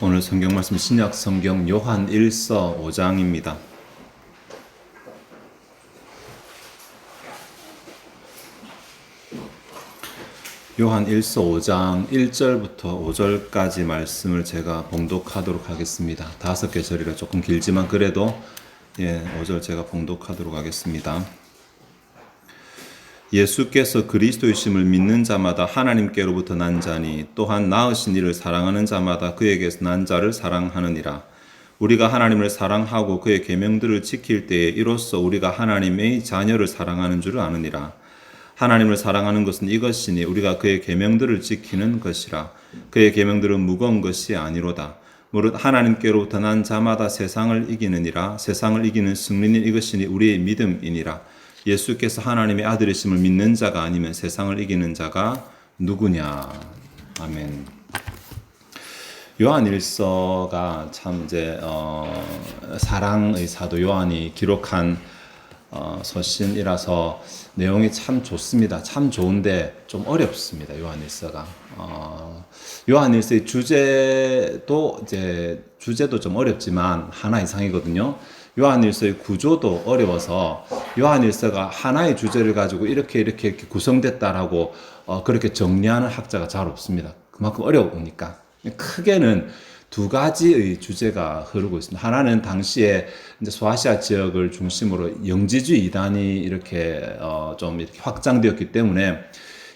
오늘 성경 말씀 신약 성경 요한 1서 5장입니다. 요한 1서 5장 1절부터 5절까지 말씀을 제가 봉독하도록 하겠습니다. 5개 절이라 조금 길지만 그래도 5절 제가 봉독하도록 하겠습니다. 예수께서 그리스도이심을 믿는 자마다 하나님께로부터 난 자니 또한 낳으신 이를 사랑하는 자마다 그에게서 난 자를 사랑하느니라. 우리가 하나님을 사랑하고 그의 계명들을 지킬 때에 이로써 우리가 하나님의 자녀를 사랑하는 줄을 아느니라. 하나님을 사랑하는 것은 이것이니 우리가 그의 계명들을 지키는 것이라. 그의 계명들은 무거운 것이 아니로다. 무릇 하나님께로부터 난 자마다 세상을 이기느니라. 세상을 이기는 승리는 이것이니 우리의 믿음이니라. 예수께서 하나님의 아들이심을 믿는 자가 아니면 세상을 이기는 자가 누구냐. 아멘. 요한 1서가 참 이제 사랑의 사도 요한이 기록한 서신이라서 내용이 참 좋습니다. 참 좋은데 좀 어렵습니다. 요한 1서가. 요한 1서의 주제도 좀 어렵지만 하나 이상이거든요. 요한일서의 구조도 어려워서 요한일서가 하나의 주제를 가지고 이렇게 구성됐다라고 그렇게 정리하는 학자가 잘 없습니다. 그만큼 어려우니까. 크게는 두 가지의 주제가 흐르고 있습니다. 하나는 당시에 이제 소아시아 지역을 중심으로 영지주의 이단이 이렇게 좀 이렇게 확장되었기 때문에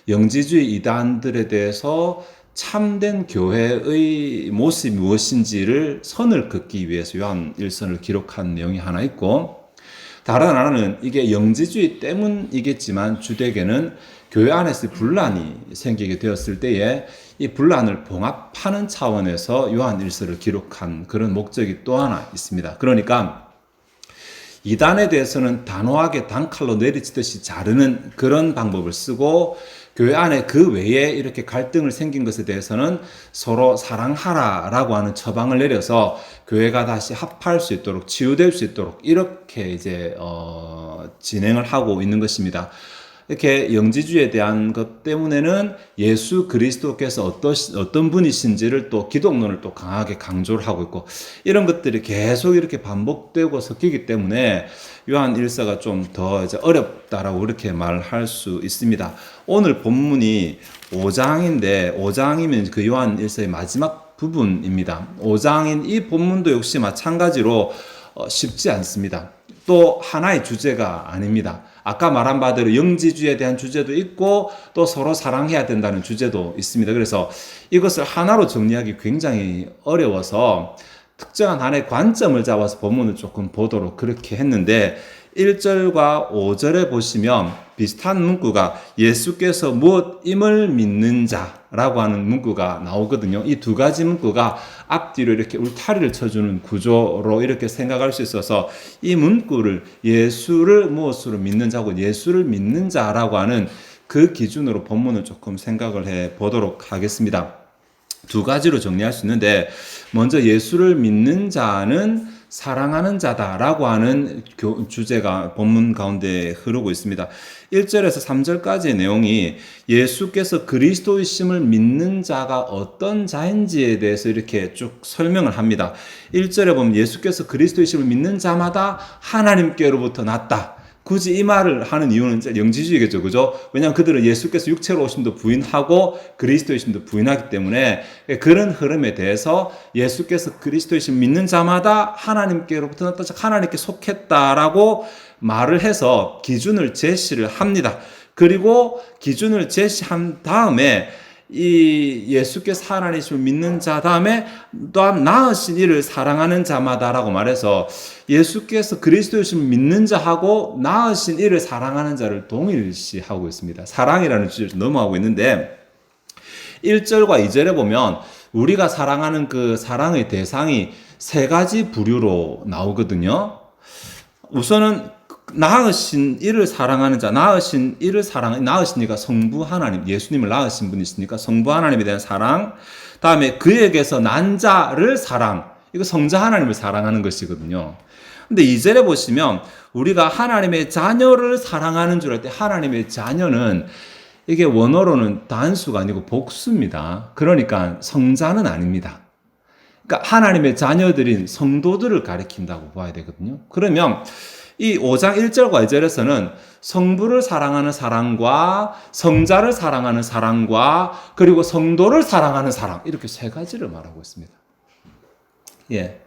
영지주의 이단들에 대해서 참된 교회의 모습이 무엇인지를 선을 긋기 위해서 요한 1서를 기록한 내용이 하나 있고, 다른 하나는 이게 영지주의 때문이겠지만 주되게는 교회 안에서 분란이 생기게 되었을 때에 이 분란을 봉합하는 차원에서 요한 1서를 기록한 그런 목적이 또 하나 있습니다. 그러니까 이단에 대해서는 단호하게 단칼로 내리치듯이 자르는 그런 방법을 쓰고, 교회 안에 그 외에 이렇게 갈등을 생긴 것에 대해서는 서로 사랑하라라고 하는 처방을 내려서 교회가 다시 합할 수 있도록, 치유될 수 있도록 이렇게 이제 진행을 하고 있는 것입니다. 이렇게 영지주의에 대한 것 때문에는 예수 그리스도께서 어떤 분이신지를 또 기독론을 또 강하게 강조를 하고 있고, 이런 것들이 계속 이렇게 반복되고 섞이기 때문에 요한 1서가 좀 더 이제 어렵다라고 그렇게 말할 수 있습니다. 오늘 본문이 5장인데 5장이면 그 요한 1서의 마지막 부분입니다. 5장인 이 본문도 역시 마찬가지로 쉽지 않습니다. 또 하나의 주제가 아닙니다. 아까 말한 바대로 영지주의에 대한 주제도 있고 또 서로 사랑해야 된다는 주제도 있습니다. 그래서 이것을 하나로 정리하기 굉장히 어려워서 특정한 하나의 관점을 잡아서 본문을 조금 보도록 그렇게 했는데, 1절과 5절에 보시면 비슷한 문구가 예수께서 무엇임을 믿는 자라고 하는 문구가 나오거든요. 이 두 가지 문구가 앞뒤로 이렇게 울타리를 쳐주는 구조로 이렇게 생각할 수 있어서 이 문구를 예수를 무엇으로 믿는 자고 예수를 믿는 자라고 하는 그 기준으로 본문을 조금 생각을 해 보도록 하겠습니다. 두 가지로 정리할 수 있는데, 먼저 예수를 믿는 자는 사랑하는 자다라고 하는 주제가 본문 가운데 흐르고 있습니다. 1절에서 3절까지의 내용이 예수께서 그리스도이심을 믿는 자가 어떤 자인지에 대해서 이렇게 쭉 설명을 합니다. 1절에 보면 예수께서 그리스도이심을 믿는 자마다 하나님께로부터 났다. 굳이 이 말을 하는 이유는 영지주의겠죠. 그죠? 왜냐하면 그들은 예수께서 육체로 오심도 부인하고 그리스도이심도 부인하기 때문에 그런 흐름에 대해서 예수께서 그리스도이심 믿는 자마다 하나님께로부터 났다, 하나님께 속했다라고 말을 해서 기준을 제시를 합니다. 그리고 기준을 제시한 다음에 이 예수께서 하나님이심을 믿는 자 다음에 또한 낳으신 이를 사랑하는 자마다라고 말해서 예수께서 그리스도이심을 믿는 자하고 낳으신 이를 사랑하는 자를 동일시하고 있습니다. 사랑이라는 주제를 넘어가고 있는데, 1절과 2절에 보면 우리가 사랑하는 그 사랑의 대상이 세 가지 부류로 나오거든요. 우선은 낳으신 이를 사랑하는 자, 낳으신 이가 성부 하나님, 예수님을 낳으신 분이시니까 성부 하나님에 대한 사랑, 다음에 그에게서 난 자를 사랑, 이거 성자 하나님을 사랑하는 것이거든요. 근데 2절에 보시면 우리가 하나님의 자녀를 사랑하는 줄 알 때 하나님의 자녀는 이게 원어로는 단수가 아니고 복수입니다. 그러니까 성자는 아닙니다. 그러니까 하나님의 자녀들인 성도들을 가리킨다고 봐야 되거든요. 그러면 이 5장 1절과 2절에서는 성부를 사랑하는 사랑과 성자를 사랑하는 사랑과 그리고 성도를 사랑하는 사랑, 이렇게 세 가지를 말하고 있습니다. 예.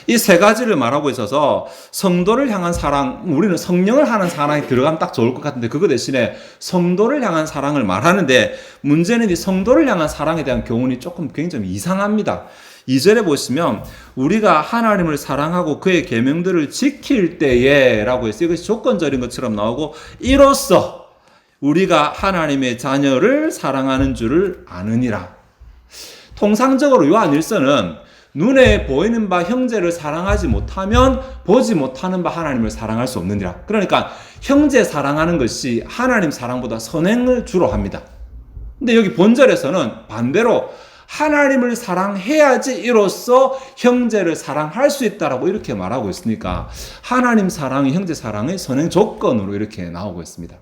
이 세 가지를 말하고 있어서 성도를 향한 사랑, 우리는 성령을 하는 사랑이 들어가면 딱 좋을 것 같은데 그거 대신에 성도를 향한 사랑을 말하는데 문제는 이 성도를 향한 사랑에 대한 교훈이 조금 굉장히 이상합니다. 2절에 보시면 우리가 하나님을 사랑하고 그의 계명들을 지킬 때에 라고 해서 이것이 조건적인 것처럼 나오고 이로써 우리가 하나님의 자녀를 사랑하는 줄을 아느니라. 통상적으로 요한 1서는 눈에 보이는 바 형제를 사랑하지 못하면 보지 못하는 바 하나님을 사랑할 수 없느니라. 그러니까 형제 사랑하는 것이 하나님 사랑보다 선행을 주로 합니다. 근데 여기 본절에서는 반대로 하나님을 사랑해야지 이로써 형제를 사랑할 수 있다라고 이렇게 말하고 있으니까 하나님 사랑이 형제 사랑의 선행 조건으로 이렇게 나오고 있습니다.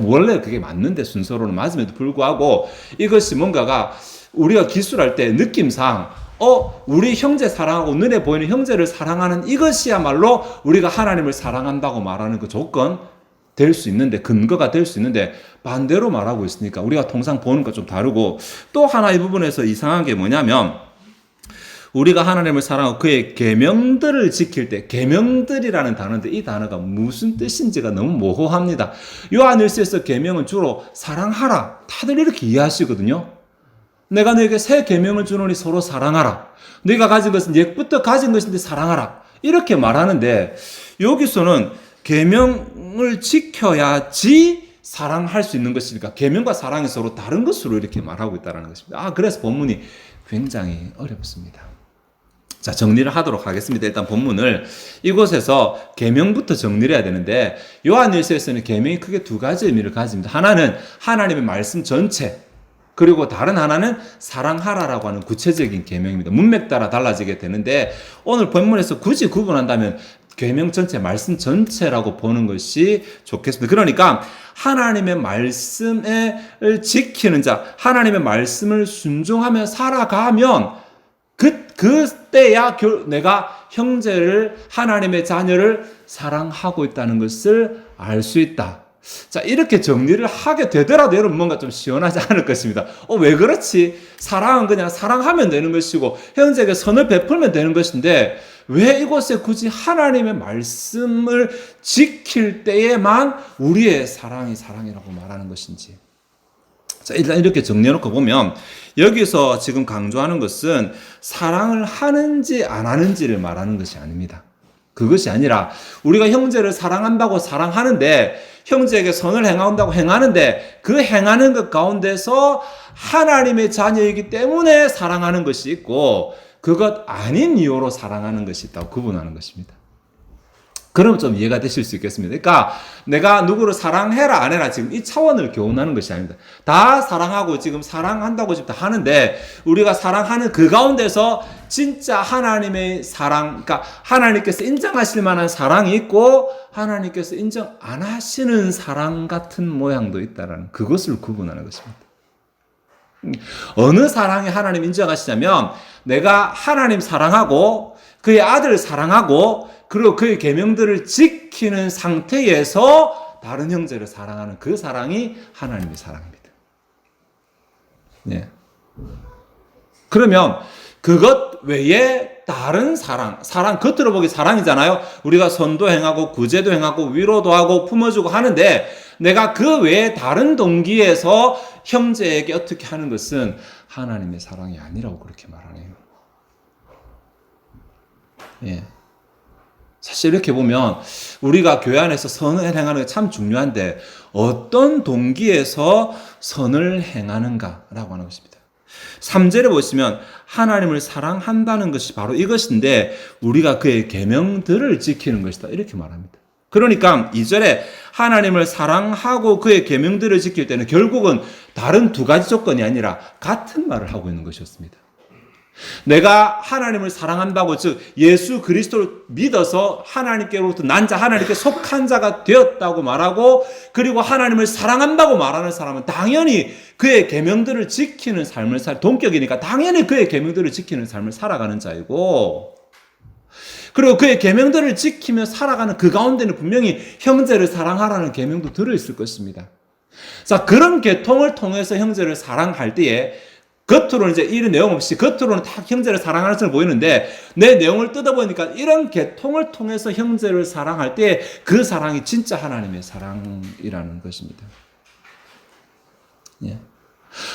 원래 그게 맞는데 순서로는 맞음에도 불구하고 이것이 뭔가가 우리가 기술할 때 느낌상 우리 형제 사랑하고 눈에 보이는 형제를 사랑하는 이것이야말로 우리가 하나님을 사랑한다고 말하는 그 조건 될 수 있는데, 근거가 될 수 있는데 반대로 말하고 있으니까 우리가 통상 보는 것 좀 다르고, 또 하나 이 부분에서 이상한 게 뭐냐면 우리가 하나님을 사랑하고 그의 계명들을 지킬 때, 계명들이라는 단어인데 이 단어가 무슨 뜻인지가 너무 모호합니다. 요한 1서에서 계명은 주로 사랑하라, 다들 이렇게 이해하시거든요. 내가 너에게 새 계명을 주노니 서로 사랑하라. 네가 가진 것은 옛부터 가진 것인데 사랑하라. 이렇게 말하는데 여기서는 계명을 지켜야지 사랑할 수 있는 것이니까 계명과 사랑이 서로 다른 것으로 이렇게 말하고 있다는 것입니다. 그래서 본문이 굉장히 어렵습니다. 자, 정리를 하도록 하겠습니다. 일단 본문을 이곳에서 계명부터 정리를 해야 되는데 요한 1서에서는 계명이 크게 두 가지 의미를 가집니다. 하나는 하나님의 말씀 전체, 그리고 다른 하나는 사랑하라라고 하는 구체적인 계명입니다. 문맥 따라 달라지게 되는데 오늘 본문에서 굳이 구분한다면 계명 전체, 말씀 전체라고 보는 것이 좋겠습니다. 그러니까 하나님의 말씀을 지키는 자, 하나님의 말씀을 순종하며 살아가면 그때야 내가 형제를, 하나님의 자녀를 사랑하고 있다는 것을 알 수 있다. 자, 이렇게 정리를 하게 되더라도 여러분 뭔가 좀 시원하지 않을 것입니다. 왜 그렇지? 사랑은 그냥 사랑하면 되는 것이고 형제에게 선을 베풀면 되는 것인데 왜 이곳에 굳이 하나님의 말씀을 지킬 때에만 우리의 사랑이 사랑이라고 말하는 것인지. 자, 일단 이렇게 정리해놓고 보면 여기서 지금 강조하는 것은 사랑을 하는지 안 하는지를 말하는 것이 아닙니다. 그것이 아니라 우리가 형제를 사랑한다고 사랑하는데 형제에게 선을 행한다고 행하는데 그 행하는 것 가운데서 하나님의 자녀이기 때문에 사랑하는 것이 있고 그것 아닌 이유로 사랑하는 것이 있다고 구분하는 것입니다. 그럼 좀 이해가 되실 수 있겠습니다. 그러니까 내가 누구를 사랑해라 안 해라 지금 이 차원을 교훈하는 것이 아닙니다. 다 사랑하고 지금 사랑한다고 지금 다 하는데 우리가 사랑하는 그 가운데서 진짜 하나님의 사랑, 그러니까 하나님께서 인정하실 만한 사랑이 있고 하나님께서 인정 안 하시는 사랑 같은 모양도 있다라는 그것을 구분하는 것입니다. 어느 사랑이 하나님 인정하시냐면 내가 하나님 사랑하고 그의 아들을 사랑하고 그리고 그의 계명들을 지키는 상태에서 다른 형제를 사랑하는 그 사랑이 하나님의 사랑입니다. 네. 그러면 그것 외에 다른 사랑 겉으로 보기 사랑이잖아요. 우리가 선도 행하고 구제도 행하고 위로도 하고 품어주고 하는데 내가 그 외에 다른 동기에서 형제에게 어떻게 하는 것은 하나님의 사랑이 아니라고 그렇게 말하네요. 예. 사실 이렇게 보면 우리가 교회 안에서 선을 행하는 게 참 중요한데 어떤 동기에서 선을 행하는가라고 하는 것입니다. 3절에 보시면 하나님을 사랑한다는 것이 바로 이것인데 우리가 그의 계명들을 지키는 것이다 이렇게 말합니다. 그러니까 2절에 하나님을 사랑하고 그의 계명들을 지킬 때는 결국은 다른 두 가지 조건이 아니라 같은 말을 하고 있는 것이었습니다. 내가 하나님을 사랑한다고, 즉 예수 그리스도를 믿어서 하나님께로부터 난 자, 하나님께 속한 자가 되었다고 말하고, 그리고 하나님을 사랑한다고 말하는 사람은 당연히 그의 계명들을 지키는 삶을 동격이니까 당연히 그의 계명들을 지키는 삶을 살아가는 자이고, 그리고 그의 계명들을 지키며 살아가는 그 가운데는 분명히 형제를 사랑하라는 계명도 들어있을 것입니다. 자, 그런 계통을 통해서 형제를 사랑할 때에 겉으로는 이제 이런 내용 없이 겉으로는 다 형제를 사랑하는 것처럼 보이는데, 내 내용을 뜯어보니까 이런 계통을 통해서 형제를 사랑할 때 그 사랑이 진짜 하나님의 사랑이라는 것입니다. 예.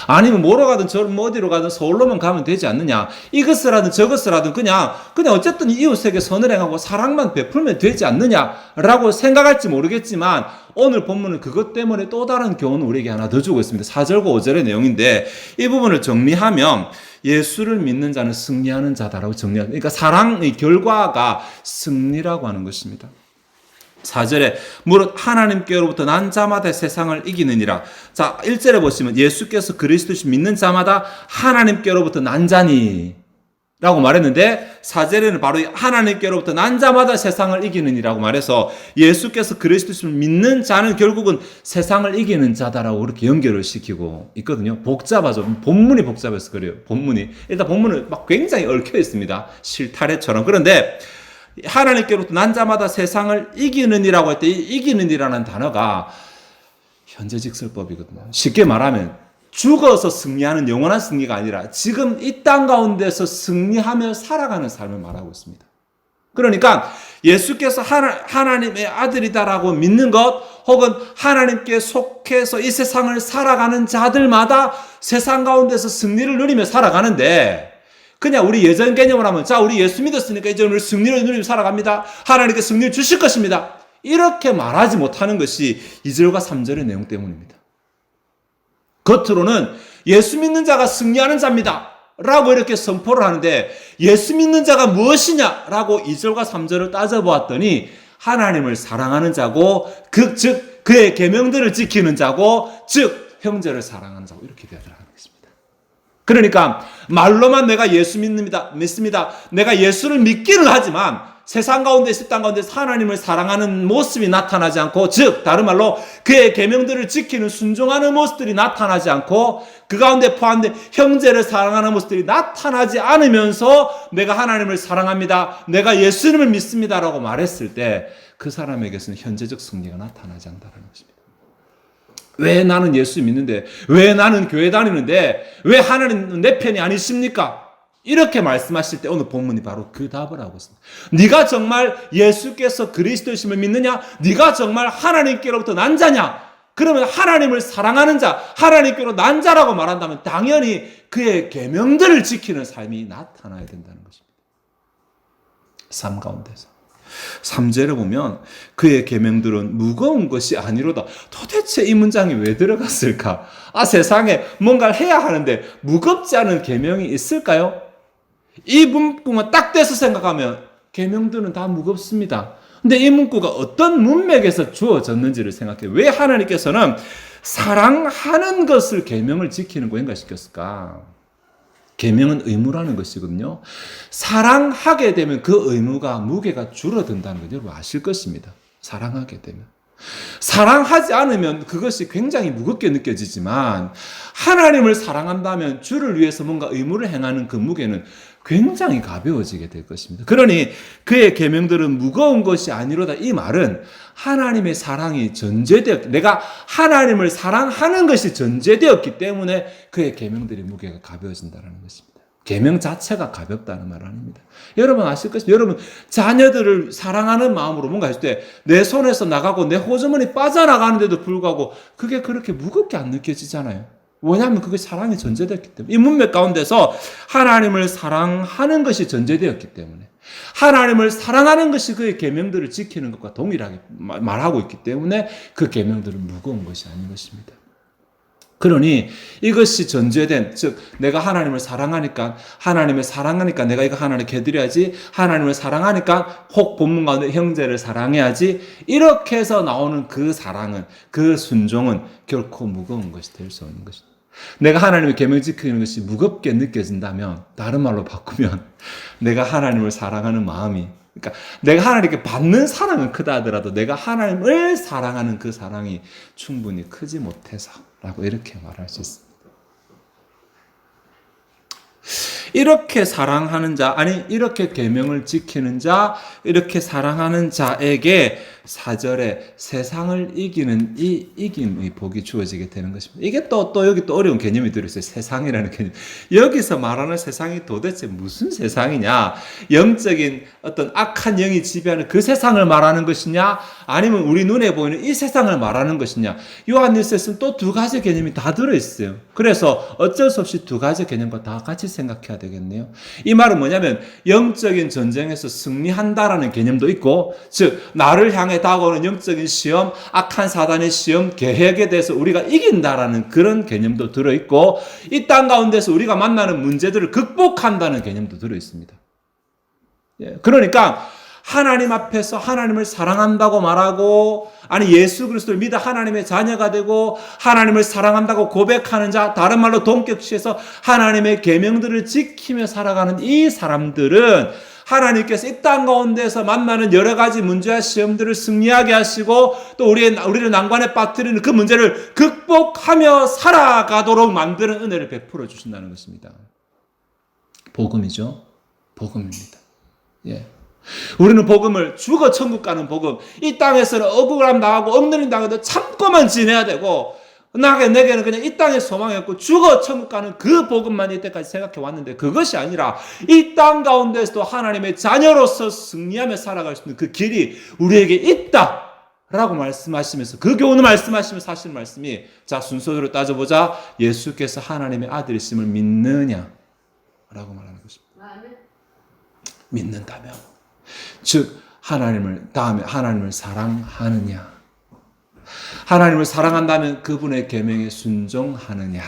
아니면 뭐로 가든 어디로 가든 서울로만 가면 되지 않느냐, 이것을 하든 저것을 하든 그냥 어쨌든 이웃에게 선을 행하고 사랑만 베풀면 되지 않느냐라고 생각할지 모르겠지만, 오늘 본문은 그것 때문에 또 다른 교훈을 우리에게 하나 더 주고 있습니다. 4절과 5절의 내용인데, 이 부분을 정리하면 예수를 믿는 자는 승리하는 자다라고 정리합니다. 그러니까 사랑의 결과가 승리라고 하는 것입니다. 4절에 무릇 하나님께로부터 난 자마다 세상을 이기느니라. 자, 1절에 보시면 예수께서 그리스도시 믿는 자마다 하나님께로부터 난 자니 라고 말했는데, 4절에는 바로 하나님께로부터 난 자마다 세상을 이기느니라고 말해서 예수께서 그리스도를 믿는 자는 결국은 세상을 이기는 자다라고 그렇게 연결을 시키고 있거든요. 복잡하죠. 본문이 복잡해서 그래요. 일단 본문은 막 굉장히 얽혀 있습니다. 실타래처럼. 그런데 하나님께로부터 난 자마다 세상을 이기느니라고 할 때, 이 이기느니라는 단어가 현재직설법이거든요. 쉽게 말하면 죽어서 승리하는 영원한 승리가 아니라 지금 이 땅 가운데서 승리하며 살아가는 삶을 말하고 있습니다. 그러니까 예수께서 하나님의 아들이다라고 믿는 것, 혹은 하나님께 속해서 이 세상을 살아가는 자들마다 세상 가운데서 승리를 누리며 살아가는데, 그냥 우리 예전 개념을 하면, 자, 우리 예수 믿었으니까 이제 우리 승리를 누리며 살아갑니다. 하나님께 승리를 주실 것입니다. 이렇게 말하지 못하는 것이 2절과 3절의 내용 때문입니다. 겉으로는 예수 믿는 자가 승리하는 자입니다 라고 이렇게 선포를 하는데, 예수 믿는 자가 무엇이냐 라고 2절과 3절을 따져보았더니 하나님을 사랑하는 자고, 즉 그의 계명들을 지키는 자고, 즉 형제를 사랑하는 자고, 이렇게 되더라는 것입니다. 그러니까 말로만 내가 예수 믿습니다. 내가 예수를 믿기는 하지만 세상 가운데, 땅 가운데서 하나님을 사랑하는 모습이 나타나지 않고, 즉 다른 말로 그의 계명들을 지키는 순종하는 모습들이 나타나지 않고, 그 가운데 포함된 형제를 사랑하는 모습들이 나타나지 않으면서 내가 하나님을 사랑합니다, 내가 예수님을 믿습니다라고 말했을 때 그 사람에게서는 현재적 승리가 나타나지 않는다는 것입니다. 왜 나는 예수 믿는데, 왜 나는 교회 다니는데, 왜 하나님은 내 편이 아니십니까? 이렇게 말씀하실 때 오늘 본문이 바로 그 답을 하고 있습니다. 네가 정말 예수께서 그리스도이심을 믿느냐? 네가 정말 하나님께로부터 난 자냐? 그러면 하나님을 사랑하는 자, 하나님께로 난 자라고 말한다면 당연히 그의 계명들을 지키는 삶이 나타나야 된다는 것입니다. 삶 가운데서. 3절에 보면 그의 계명들은 무거운 것이 아니로다. 도대체 이 문장이 왜 들어갔을까? 세상에 뭔가를 해야 하는데 무겁지 않은 계명이 있을까요? 이 문구만 딱 떼서 생각하면 계명들은 다 무겁습니다. 근데 이 문구가 어떤 문맥에서 주어졌는지를 생각해요. 왜 하나님께서는 사랑하는 것을 계명을 지키는 거 연관시켰을까? 계명은 의무라는 것이거든요. 사랑하게 되면 그 의무가, 무게가 줄어든다는 걸 여러분 아실 것입니다. 사랑하게 되면. 사랑하지 않으면 그것이 굉장히 무겁게 느껴지지만, 하나님을 사랑한다면 주를 위해서 뭔가 의무를 행하는 그 무게는 굉장히 가벼워지게 될 것입니다. 그러니 그의 계명들은 무거운 것이 아니로다. 이 말은 하나님의 사랑이 전제되었기, 내가 하나님을 사랑하는 것이 전제되었기 때문에 그의 계명들의 무게가 가벼워진다는 것입니다. 계명 자체가 가볍다는 말 아닙니다. 여러분 아실 것입니다. 여러분 자녀들을 사랑하는 마음으로 뭔가 했을 때 내 손에서 나가고 내 호주머니 빠져나가는데도 불구하고 그게 그렇게 무겁게 안 느껴지잖아요. 왜냐하면 그게 사랑이 전제되었기 때문에. 이 문맥 가운데서 하나님을 사랑하는 것이 전제되었기 때문에, 하나님을 사랑하는 것이 그의 계명들을 지키는 것과 동일하게 말하고 있기 때문에 그 계명들은 무거운 것이 아닌 것입니다. 그러니 이것이 전제된, 즉 내가 하나님을 사랑하니까 내가 이거 하나님께 해드려야지, 하나님을 사랑하니까 혹 본문 가운데 형제를 사랑해야지, 이렇게 해서 나오는 그 사랑은, 그 순종은 결코 무거운 것이 될 수 없는 것입니다. 내가 하나님의 계명 지키는 것이 무겁게 느껴진다면, 다른 말로 바꾸면 내가 하나님을 사랑하는 마음이, 그러니까 내가 하나님께 받는 사랑은 크다 하더라도 내가 하나님을 사랑하는 그 사랑이 충분히 크지 못해서라고 이렇게 말할 수 있습니다. 이렇게 사랑하는 자, 아니 이렇게 계명을 지키는 자, 이렇게 사랑하는 자에게 4절에 세상을 이기는 이 이김의 복이 주어지게 되는 것입니다. 이게 또 여기 또 어려운 개념이 들어있어요. 세상이라는 개념. 여기서 말하는 세상이 도대체 무슨 세상이냐? 영적인 어떤 악한 영이 지배하는 그 세상을 말하는 것이냐? 아니면 우리 눈에 보이는 이 세상을 말하는 것이냐? 요한일서에서는 또 두 가지 개념이 다 들어있어요. 그래서 어쩔 수 없이 두 가지 개념과 다 같이 생각해야 되겠네요. 이 말은 뭐냐면 영적인 전쟁에서 승리한다라는 개념도 있고, 즉 나를 향해 다가오는 영적인 시험, 악한 사단의 시험, 계획에 대해서 우리가 이긴다라는 그런 개념도 들어있고, 이 땅 가운데서 우리가 만나는 문제들을 극복한다는 개념도 들어있습니다. 그러니까 하나님 앞에서 하나님을 사랑한다고 말하고, 아니 예수 그리스도를 믿어 하나님의 자녀가 되고 하나님을 사랑한다고 고백하는 자, 다른 말로 동격시해서 하나님의 계명들을 지키며 살아가는 이 사람들은 하나님께서 이 땅 가운데서 만나는 여러 가지 문제와 시험들을 승리하게 하시고, 또 우리를 난관에 빠뜨리는 그 문제를 극복하며 살아가도록 만드는 은혜를 베풀어 주신다는 것입니다. 복음이죠. 복음입니다. 예. 우리는 복음을, 죽어 천국 가는 복음, 이 땅에서는 억울함 당하고 엉터리 당해도 참고만 지내야 되고, 내게는 그냥 이 땅에 소망이 없고 죽어 천국 가는 그 복음만 이때까지 생각해 왔는데, 그것이 아니라 이 땅 가운데서도 하나님의 자녀로서 승리하며 살아갈 수 있는 그 길이 우리에게 있다 라고 말씀하시면서, 그 교훈을 말씀하시면서 하시는 말씀이, 자 순서대로 따져보자, 예수께서 하나님의 아들이심을 믿느냐 라고 말하는 것입니다. 믿는다면, 즉 다음에 하나님을 사랑하느냐, 하나님을 사랑한다면 그분의 계명에 순종하느냐.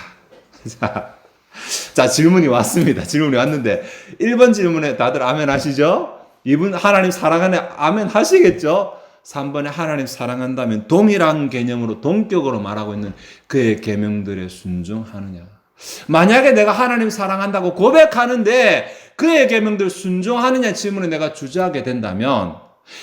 자, 질문이 왔습니다. 질문이 왔는데 1번 질문에 다들 아멘 하시죠? 2번 하나님 사랑하네, 아멘 하시겠죠? 3번에 하나님 사랑한다면 동일한 개념으로 동격으로 말하고 있는 그의 계명들에 순종하느냐. 만약에 내가 하나님 사랑한다고 고백하는데 그의 계명들 순종하느냐 질문에 내가 주저하게 된다면,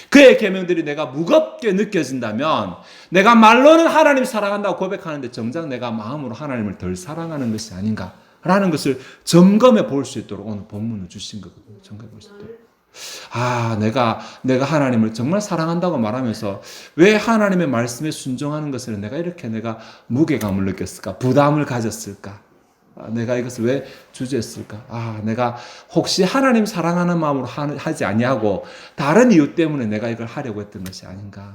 그의 계명들이 내가 무겁게 느껴진다면, 내가 말로는 하나님 사랑한다고 고백하는데 정작 내가 마음으로 하나님을 덜 사랑하는 것이 아닌가라는 것을 점검해 볼 수 있도록 오늘 본문을 주신 거거든요. 점검해 볼 수 있도록. 내가 하나님을 정말 사랑한다고 말하면서 왜 하나님의 말씀에 순종하는 것을 내가 무게감을 느꼈을까? 부담을 가졌을까? 내가 이것을 왜 주저했을까? 내가 혹시 하나님 사랑하는 마음으로 하지 아니하고 다른 이유 때문에 내가 이걸 하려고 했던 것이 아닌가?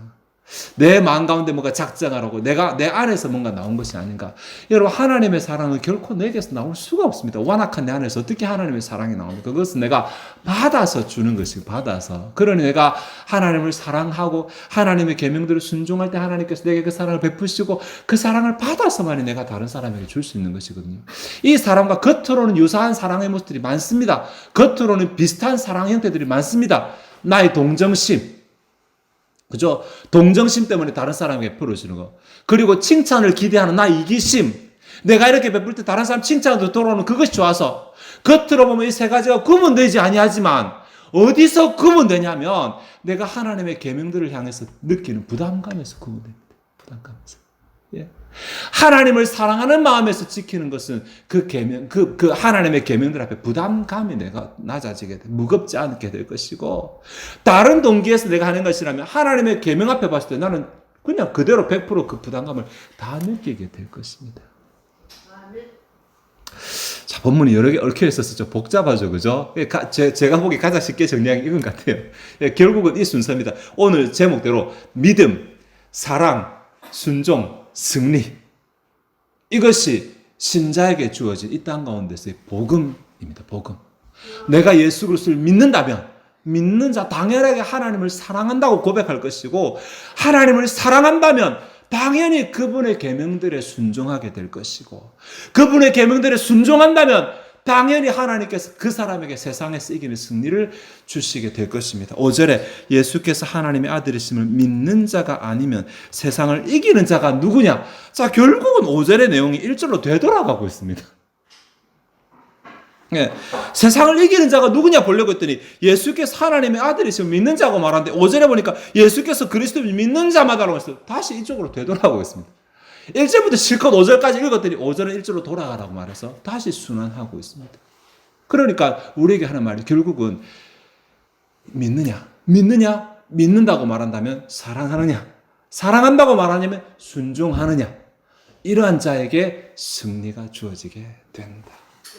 내 마음 가운데 뭔가 작정하라고 내 안에서 뭔가 나온 것이 아닌가? 여러분, 하나님의 사랑은 결코 내게서 나올 수가 없습니다. 완악한 내 안에서 어떻게 하나님의 사랑이 나옵니까? 그것은 내가 받아서 주는 것이고, 받아서. 그러니 내가 하나님을 사랑하고 하나님의 계명들을 순종할 때 하나님께서 내게 그 사랑을 베푸시고, 그 사랑을 받아서만이 내가 다른 사람에게 줄 수 있는 것이거든요. 이 사람과 겉으로는 유사한 사랑의 모습들이 많습니다. 겉으로는 비슷한 사랑 형태들이 많습니다. 나의 동정심, 그죠? 동정심 때문에 다른 사람에게 베풀어주는 거. 그리고 칭찬을 기대하는 나 이기심. 내가 이렇게 베풀 때 다른 사람 칭찬도 돌아오는 그것이 좋아서. 겉으로 보면 이 세 가지가 구분되지 아니하지만 어디서 구분되냐면 내가 하나님의 계명들을 향해서 느끼는 부담감에서 구분됩니다. 부담감에서. 예. 하나님을 사랑하는 마음에서 지키는 것은 그 계명, 그 하나님의 계명들 앞에 부담감이 내가 낮아지게 돼, 무겁지 않게 될 것이고, 다른 동기에서 내가 하는 것이라면 하나님의 계명 앞에 봤을 때 나는 그냥 그대로 100% 부담감을 다 느끼게 될 것입니다. 자, 본문이 여러 개 얽혀 있어서 좀 복잡하죠, 그죠? 제가 보기 가장 쉽게 정리한 게 이건 같아요. 결국은 이 순서입니다. 오늘 제목대로 믿음, 사랑, 순종, 승리. 이것이 신자에게 주어진 이 땅 가운데서의 복음입니다. 복음. 내가 예수 그리스도를 믿는다면, 믿는 자 당연하게 하나님을 사랑한다고 고백할 것이고, 하나님을 사랑한다면 당연히 그분의 계명들에 순종하게 될 것이고, 그분의 계명들에 순종한다면 당연히 하나님께서 그 사람에게 세상에서 이기는 승리를 주시게 될 것입니다. 5절에 예수께서 하나님의 아들이심을 믿는 자가 아니면 세상을 이기는 자가 누구냐? 자, 결국은 5절의 내용이 1절로 되돌아가고 있습니다. 예, 세상을 이기는 자가 누구냐 보려고 했더니 예수께서 하나님의 아들이심을 믿는 자고 말하는데 5절에 보니까 예수께서 그리스도를 믿는 자마다라고 했어요. 다시 이쪽으로 되돌아가고 있습니다. 1절부터 실컷 5절까지 읽었더니 5절은 1절로 돌아가라고 말해서 다시 순환하고 있습니다. 그러니까 우리에게 하는 말이 결국은 믿느냐, 믿는다고 말한다면 사랑하느냐, 사랑한다고 말하냐면 순종하느냐, 이러한 자에게 승리가 주어지게 된다.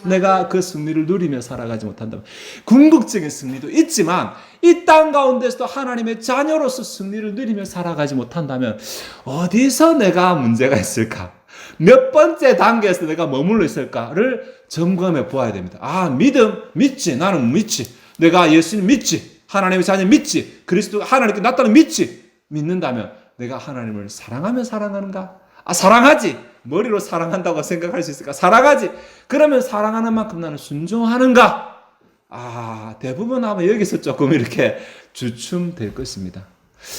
내가 그 승리를 누리며 살아가지 못한다면 궁극적인 승리도 있지만 이 땅 가운데서도 하나님의 자녀로서 승리를 누리며 살아가지 못한다면 어디서 내가 문제가 있을까? 몇 번째 단계에서 내가 머물러 있을까를 점검해 보아야 됩니다. 아, 믿지. 나는 믿지. 내가 예수님 믿지. 하나님의 자녀 믿지. 그리스도 하나님께 나타나는 믿지. 믿는다면 내가 하나님을 사랑하며 사랑하는가? 아, 사랑하지. 머리로 사랑한다고 생각할 수 있을까? 사랑하지. 그러면 사랑하는 만큼 나는 순종하는가? 아, 대부분 아마 여기서 조금 이렇게 주춤될 것입니다.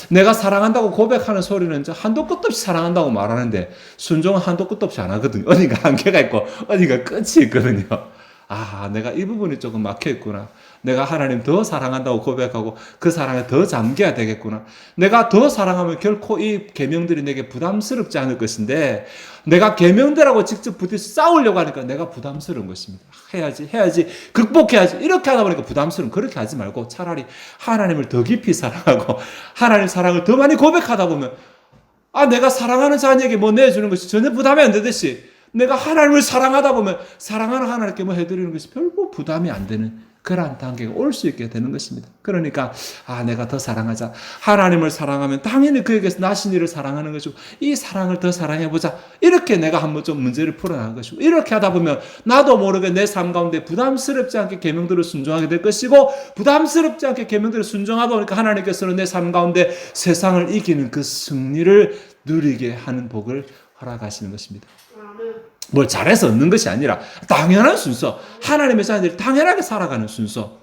내가 사랑한다고 고백하는 소리는 한도 끝도 없이 사랑한다고 말하는데 순종은 한도 끝도 없이 안 하거든요. 어딘가 한계가 있고 어딘가 끝이 있거든요. 아, 내가 이 부분이 조금 막혀 있구나. 내가 하나님 더 사랑한다고 고백하고 그 사랑에 더 잠겨야 되겠구나. 내가 더 사랑하면 결코 이 계명들이 내게 부담스럽지 않을 것인데 내가 계명들하고 직접 부딪혀 싸우려고 하니까 내가 부담스러운 것입니다. 해야지, 극복해야지. 이렇게 하다 보니까 부담스러운. 그렇게 하지 말고 차라리 하나님을 더 깊이 사랑하고 하나님 사랑을 더 많이 고백하다 보면 아, 내가 사랑하는 자녀에게 뭐 내주는 것이 전혀 부담이 안 되듯이 내가 하나님을 사랑하다 보면 사랑하는 하나님께 뭐 해드리는 것이 별로 부담이 안 되는 그러한 단계가 올 수 있게 되는 것입니다. 그러니까 아, 내가 더 사랑하자. 하나님을 사랑하면 당연히 그에게서 나신 이를 사랑하는 것이고 이 사랑을 더 사랑해보자. 이렇게 내가 한번 좀 문제를 풀어나가는 것이고 이렇게 하다 보면 나도 모르게 내 삶 가운데 부담스럽지 않게 계명들을 순종하게 될 것이고 부담스럽지 않게 계명들을 순종하다 보니까 하나님께서는 내 삶 가운데 세상을 이기는 그 승리를 누리게 하는 복을 허락하시는 것입니다. 뭘 잘해서 얻는 것이 아니라 당연한 순서, 하나님의 자녀들이 당연하게 살아가는 순서.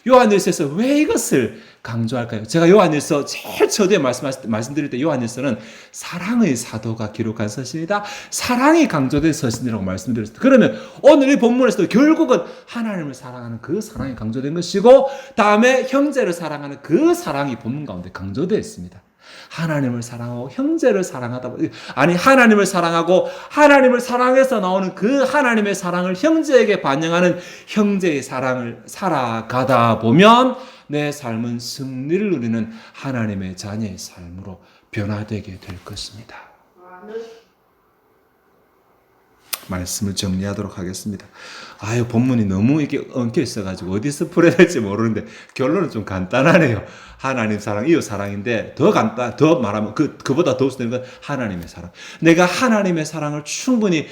요한일서에서 왜 이것을 강조할까요? 제가 요한일서 제일 처음에 말씀드릴 때 요한일서는 사랑의 사도가 기록한 서신이다. 사랑이 강조된 서신이라고 말씀드렸습니다. 그러면 오늘 이 본문에서도 결국은 하나님을 사랑하는 그 사랑이 강조된 것이고 다음에 형제를 사랑하는 그 사랑이 본문 가운데 강조되어 있습니다. 하나님을 사랑하고 형제를 사랑하다 보니 아니 하나님을 사랑하고 하나님을 사랑해서 나오는 그 하나님의 사랑을 형제에게 반영하는 형제의 사랑을 살아가다 보면 내 삶은 승리를 누리는 하나님의 자녀의 삶으로 변화되게 될 것입니다. 말씀을 정리하도록 하겠습니다. 아유, 본문이 너무 이게 엉켜 있어가지고 어디서 풀어야 될지 모르는데 결론은 좀 간단하네요. 하나님 사랑, 이웃 사랑인데 더 말하면 그보다 더 되는 건 하나님의 사랑. 내가 하나님의 사랑을 충분히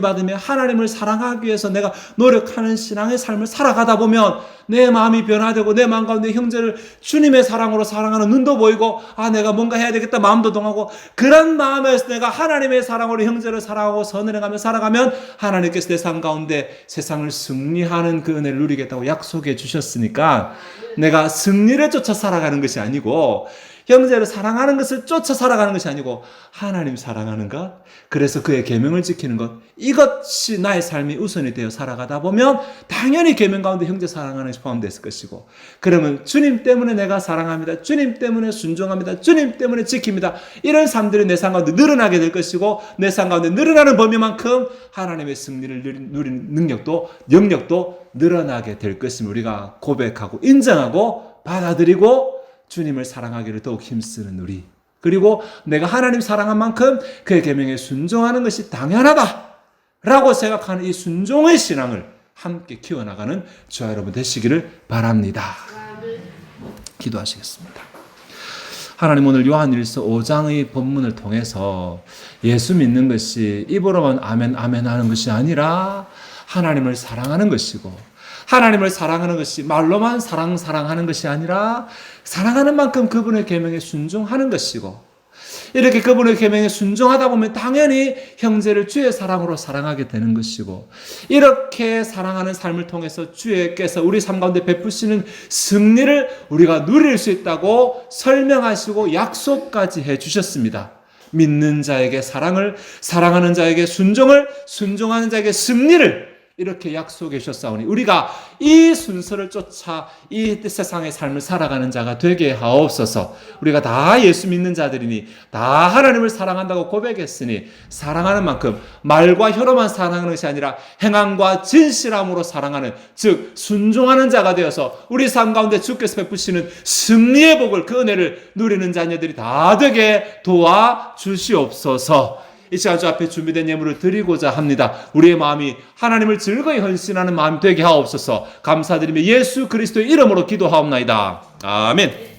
받으며 하나님을 사랑하기 위해서 내가 노력하는 신앙의 삶을 살아가다 보면 내 마음이 변화되고 내 마음 가운데 형제를 주님의 사랑으로 사랑하는 눈도 보이고 아, 내가 뭔가 해야 되겠다 마음도 동하고 그런 마음에서 내가 하나님의 사랑으로 형제를 사랑하고 선을 행하며 살아가면 하나님께서 내 삶 가운데 세상을 승리하는 그 은혜를 누리겠다고 약속해 주셨으니까 내가 승리를 쫓아 살아가는 것이 아니고 형제를 사랑하는 것을 쫓아 살아가는 것이 아니고 하나님 사랑하는 것, 그래서 그의 계명을 지키는 것, 이것이 나의 삶이 우선이 되어 살아가다 보면 당연히 계명 가운데 형제 사랑하는 것이 포함되었을 것이고 그러면 주님 때문에 내가 사랑합니다. 주님 때문에 순종합니다. 주님 때문에 지킵니다. 이런 삶들이 내 삶 가운데 늘어나게 될 것이고 내 삶 가운데 늘어나는 범위만큼 하나님의 승리를 누리는 능력도 영역도 늘어나게 될 것임을 우리가 고백하고 인정하고 받아들이고 주님을 사랑하기를 더욱 힘쓰는 우리, 그리고 내가 하나님 사랑한 만큼 그의 계명에 순종하는 것이 당연하다라고 생각하는 이 순종의 신앙을 함께 키워나가는 저와 여러분 되시기를 바랍니다. 기도하시겠습니다. 하나님, 오늘 요한일서 5장의 본문을 통해서 예수 믿는 것이 입으로만 아멘 아멘 하는 것이 아니라 하나님을 사랑하는 것이고 하나님을 사랑하는 것이 말로만 사랑하는 것이 아니라 사랑하는 만큼 그분의 계명에 순종하는 것이고 이렇게 그분의 계명에 순종하다 보면 당연히 형제를 주의 사랑으로 사랑하게 되는 것이고, 이렇게 사랑하는 삶을 통해서 주께서 우리 삶 가운데 베푸시는 승리를 우리가 누릴 수 있다고 설명하시고 약속까지 해주셨습니다. 믿는 자에게 사랑을, 사랑하는 자에게 순종을, 순종하는 자에게 승리를 이렇게 약속해 주셨사오니 우리가 이 순서를 쫓아 이 세상의 삶을 살아가는 자가 되게 하옵소서. 우리가 다 예수 믿는 자들이니 다 하나님을 사랑한다고 고백했으니 사랑하는 만큼 말과 혀로만 사랑하는 것이 아니라 행함과 진실함으로 사랑하는, 즉 순종하는 자가 되어서 우리 삶 가운데 주께서 베푸시는 승리의 복을, 그 은혜를 누리는 자녀들이 다 되게 도와주시옵소서. 이 시간 주 앞에 준비된 예물을 드리고자 합니다. 우리의 마음이 하나님을 즐거이 헌신하는 마음 되게 하옵소서. 감사드리며 예수 그리스도의 이름으로 기도하옵나이다. 아멘.